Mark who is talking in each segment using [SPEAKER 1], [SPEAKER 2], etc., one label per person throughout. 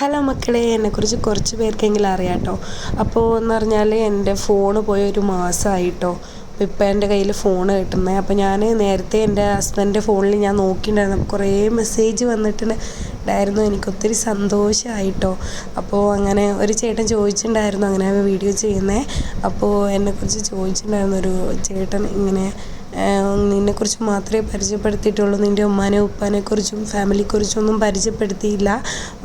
[SPEAKER 1] Hello മക്കളെ, എന്നെക്കുറിച്ച് കുറച്ച് പേർക്കെങ്കിലും അറിയാം കേട്ടോ. അപ്പോൾ എന്ന് പറഞ്ഞാൽ എൻ്റെ ഫോണ് പോയ ഒരു മാസമായിട്ടോ. അപ്പോൾ ഇപ്പം എൻ്റെ കയ്യിൽ ഫോണ് കിട്ടുന്നത്. അപ്പോൾ ഞാൻ നേരത്തെ എൻ്റെ ഹസ്ബൻഡിൻ്റെ ഫോണിൽ ഞാൻ നോക്കിയിട്ടുണ്ടായിരുന്നു. അപ്പോൾ കുറേ മെസ്സേജ് വന്നിട്ടുണ്ടായിരുന്നു. എനിക്ക് ഒത്തിരി സന്തോഷമായിട്ടോ. അപ്പോൾ അങ്ങനെ ഒരു ചേട്ടൻ ചോദിച്ചിട്ടുണ്ടായിരുന്നു അങ്ങനെ വീഡിയോ ചെയ്യുന്നത്. അപ്പോൾ എന്നെക്കുറിച്ച് ചോദിച്ചിട്ടുണ്ടായിരുന്നു ഒരു ചേട്ടൻ ഇങ്ങനെ, നിന്നെക്കുറിച്ച് മാത്രമേ പരിചയപ്പെടുത്തിയിട്ടുള്ളൂ, നിൻ്റെ ഉമ്മാനെയും ഉപ്പാനെക്കുറിച്ചും ഫാമിലിയെക്കുറിച്ചൊന്നും പരിചയപ്പെടുത്തിയില്ല,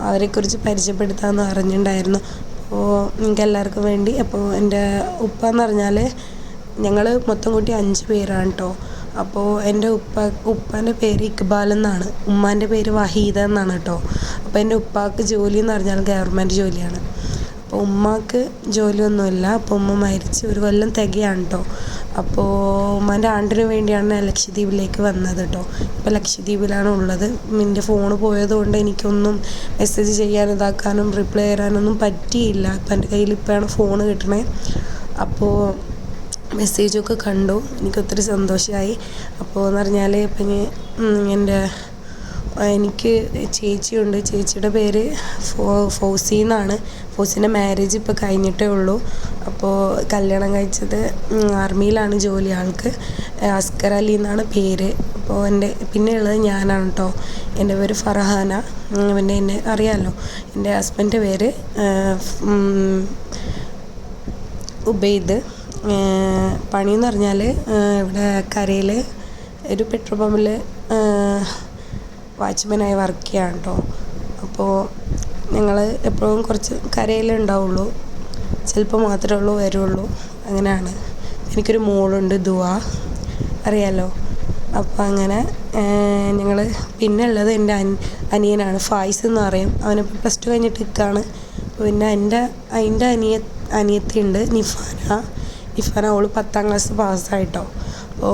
[SPEAKER 1] അവരെക്കുറിച്ച് പരിചയപ്പെടുത്താമെന്ന് പറഞ്ഞിട്ടുണ്ടായിരുന്നു. അപ്പോൾ നിങ്ങൾക്ക് എല്ലാവർക്കും വേണ്ടി. അപ്പോൾ എൻ്റെ ഉപ്പ എന്ന് പറഞ്ഞാൽ ഞങ്ങൾ മൊത്തം കൂട്ടി 5 പേരാണ് കേട്ടോ. അപ്പോൾ എൻ്റെ ഉപ്പാൻ്റെ പേര് ഇക്ബാൽ എന്നാണ്, ഉമ്മാൻ്റെ പേര് വഹീദ എന്നാണ് കേട്ടോ. അപ്പോൾ എൻ്റെ ഉപ്പാക്ക് ജോലി എന്ന് പറഞ്ഞാൽ ഗവൺമെൻറ് ജോലിയാണ്. അപ്പോൾ ഉമ്മാക്ക് ജോലിയൊന്നുമില്ല. അപ്പോൾ ഉമ്മ മരിച്ച് 1 കൊല്ലം തികയാണ് കേട്ടോ. അപ്പോൾ ഉമ്മാൻ്റെ ആണ്ടിന് വേണ്ടിയാണ് ലക്ഷദ്വീപിലേക്ക് വന്നത് കേട്ടോ. ഇപ്പോൾ ലക്ഷദ്വീപിലാണ് ഉള്ളത്. എൻ്റെ ഫോണ് പോയതുകൊണ്ട് എനിക്കൊന്നും മെസ്സേജ് ചെയ്യാനും ഇതാക്കാനും റിപ്ലൈ തരാനൊന്നും പറ്റിയില്ല. ഇപ്പം എൻ്റെ കയ്യിൽ ഇപ്പോഴാണ് ഫോണ് കിട്ടണേ. അപ്പോൾ മെസ്സേജൊക്കെ കണ്ടു, എനിക്കൊത്തിരി സന്തോഷമായി. അപ്പോൾ എന്ന് പറഞ്ഞാൽ ഇപ്പം എനിക്ക് ചേച്ചിയുണ്ട്. ചേച്ചിയുടെ പേര് ഫൗസി എന്നാണ്. ഫൗസിൻ്റെ മാരേജ് ഇപ്പോൾ കഴിഞ്ഞിട്ടേ ഉള്ളൂ. അപ്പോൾ കല്യാണം കഴിച്ചത് ആർമിയിലാണ് ജോലി ആൾക്ക്. അസ്കർ അലി എന്നാണ് പേര്. അപ്പോൾ പിന്നെ ഉള്ളത് ഞാനാണ് കേട്ടോ. എൻ്റെ പേര് ഫർഹാന. പിന്നെ എന്നെ അറിയാമല്ലോ. എൻ്റെ ഹസ്ബൻഡിൻ്റെ പേര് ഉബൈദ്. പണിയെന്ന് പറഞ്ഞാൽ ഇവിടെ കരയിൽ ഒരു പെട്രോൾ പമ്പിൽ വാച്ച്മാനായി വർക്ക് ചെയ്യാണ് കേട്ടോ. അപ്പോൾ ഞങ്ങൾ എപ്പോഴും കുറച്ച് കരയിലുണ്ടാവുള്ളൂ, ചിലപ്പോൾ മാത്രമേ വരുള്ളൂ, അങ്ങനെയാണ്. എനിക്കൊരു മോളുണ്ട്, ദുആ, അറിയാമല്ലോ. അപ്പോൾ അങ്ങനെ ഞങ്ങൾ പിന്നെ ഉള്ളത് എൻ്റെ അനിയനാണ്, ഫായിസ് എന്ന് പറയും. അവനിപ്പോൾ +2 കഴിഞ്ഞിട്ട് നിൽക്കുകയാണ്. പിന്നെ അതിൻ്റെ അനിയത്തിയുണ്ട്, നിഫാന. അവൾ 10ാം ക്ലാസ് പാസ്സായിട്ടോ. അപ്പോൾ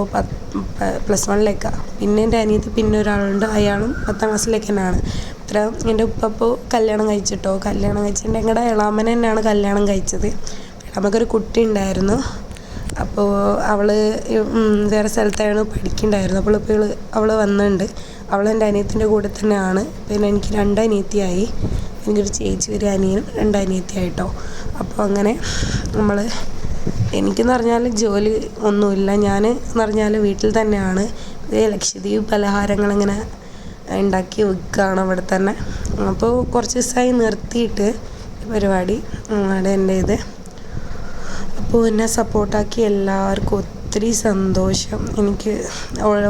[SPEAKER 1] +1ലേക്കാണ്. പിന്നെ എൻ്റെ അനിയത്തി പിന്നെ ഒരാളുണ്ട്, അയാളും 10ാം ക്ലാസ്സിലേക്ക് തന്നെയാണ്. ഇത്ര എൻ്റെ ഉപ്പ ഇപ്പോൾ കല്യാണം കഴിച്ചിട്ടോ. കല്യാണം കഴിച്ചിട്ട് ഞങ്ങളുടെ ഇളാമനെ തന്നെയാണ് കല്യാണം കഴിച്ചത്. ഇളാമക്കൊരു കുട്ടി ഉണ്ടായിരുന്നു. അപ്പോൾ അവൾ വേറെ സ്ഥലത്തായിരുന്നു പഠിക്കുന്നുണ്ടായിരുന്നു. അപ്പോൾ ഇപ്പോൾ അവൾ വന്നിട്ടുണ്ട്. അവൾ എൻ്റെ അനിയത്തിൻ്റെ കൂടെ തന്നെയാണ്. പിന്നെ എനിക്ക് 2 അനിയത്തിയായി. എനിക്കൊരു ചേച്ചി, ഒരു അനിയനും 2 അനിയത്തിയായിട്ടോ. അപ്പോൾ അങ്ങനെ എനിക്കെന്ന് പറഞ്ഞാൽ ജോലി ഒന്നുമില്ല. ഞാൻ എന്ന് പറഞ്ഞാൽ വീട്ടിൽ തന്നെയാണ്. ലക്ഷദ്വീപ് പലഹാരങ്ങളിങ്ങനെ ഉണ്ടാക്കി വെക്കുകയാണ് അവിടെ തന്നെ. അപ്പോൾ കുറച്ച് ദിവസമായി നിർത്തിയിട്ട് പരിപാടി അവിടെ എൻ്റെ ഇത്. അപ്പോൾ എന്നെ സപ്പോർട്ടാക്കി എല്ലാവർക്കും ഒത്തിരി സന്തോഷം. എനിക്ക്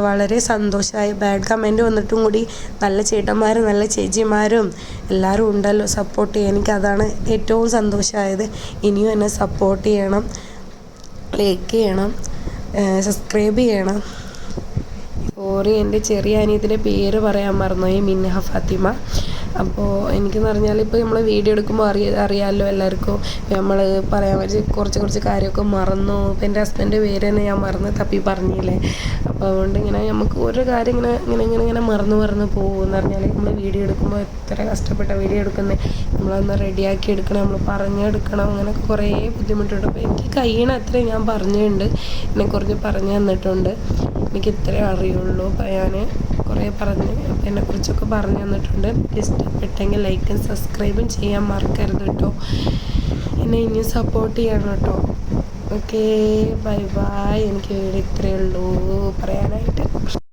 [SPEAKER 1] വളരെ സന്തോഷമായി. ബാഡ് കമൻറ്റ് വന്നിട്ടും കൂടി നല്ല ചേട്ടന്മാരും നല്ല ചേച്ചിമാരും എല്ലാവരും ഉണ്ടല്ലോ സപ്പോർട്ട് ചെയ്യാൻ. എനിക്കതാണ് ഏറ്റവും സന്തോഷമായത്. ഇനിയും എന്നെ സപ്പോർട്ട് ചെയ്യണം, ലൈക്ക് ചെയ്യണം, സബ്സ്ക്രൈബ് ചെയ്യണം. സോറി, എൻ്റെ ചെറിയ അനിയത്തിൻ്റെ പേര് പറയാൻ മറന്നുപോയി, മിൻഹ ഫാത്തിമ. അപ്പോൾ എനിക്കെന്ന് പറഞ്ഞാൽ ഇപ്പോൾ നമ്മൾ വീഡിയോ എടുക്കുമ്പോൾ അറിയാമല്ലോ എല്ലാവർക്കും. നമ്മൾ പറയാൻ വെച്ച് കുറച്ച് കാര്യമൊക്കെ മറന്നു. ഇപ്പോൾ എൻ്റെ ഹസ്ബൻഡിൻ്റെ പേര് തന്നെ ഞാൻ മറന്ന് തപ്പി പറഞ്ഞില്ലേ. അപ്പോൾ അതുകൊണ്ട് ഇങ്ങനെ നമുക്ക് ഓരോ കാര്യം ഇങ്ങനെ മറന്ന് പോകുമെന്ന് പറഞ്ഞാൽ നമ്മൾ വീഡിയോ എടുക്കുമ്പോൾ എത്ര കഷ്ടപ്പെട്ട വീഡിയോ എടുക്കുന്നത്. നമ്മളൊന്ന് റെഡിയാക്കി എടുക്കണം, നമ്മൾ പറഞ്ഞെടുക്കണം, അങ്ങനെയൊക്കെ കുറേ ബുദ്ധിമുട്ടുണ്ട്. അപ്പോൾ എനിക്ക് കഴിയണ അത്രയും ഞാൻ പറഞ്ഞിട്ടുണ്ട്, എന്നെക്കുറിച്ച് പറഞ്ഞു തന്നിട്ടുണ്ട്. എനിക്ക് ഇത്രേ അറിയുള്ളൂ. അപ്പോൾ ഞാൻ കുറേ പറഞ്ഞ് എന്നെക്കുറിച്ചൊക്കെ പറഞ്ഞു തന്നിട്ടുണ്ട്. ഇഷ്ടപ്പെട്ടെങ്കിൽ ലൈക്കും സബ്സ്ക്രൈബും ചെയ്യാൻ മറക്കരുത് കേട്ടോ. എന്നെ ഇനിയും സപ്പോർട്ട് ചെയ്യണം കേട്ടോ. Okay, bye. എനിക്ക് ഇത്രയേ ഉള്ളൂ പറയാനായിട്ട്.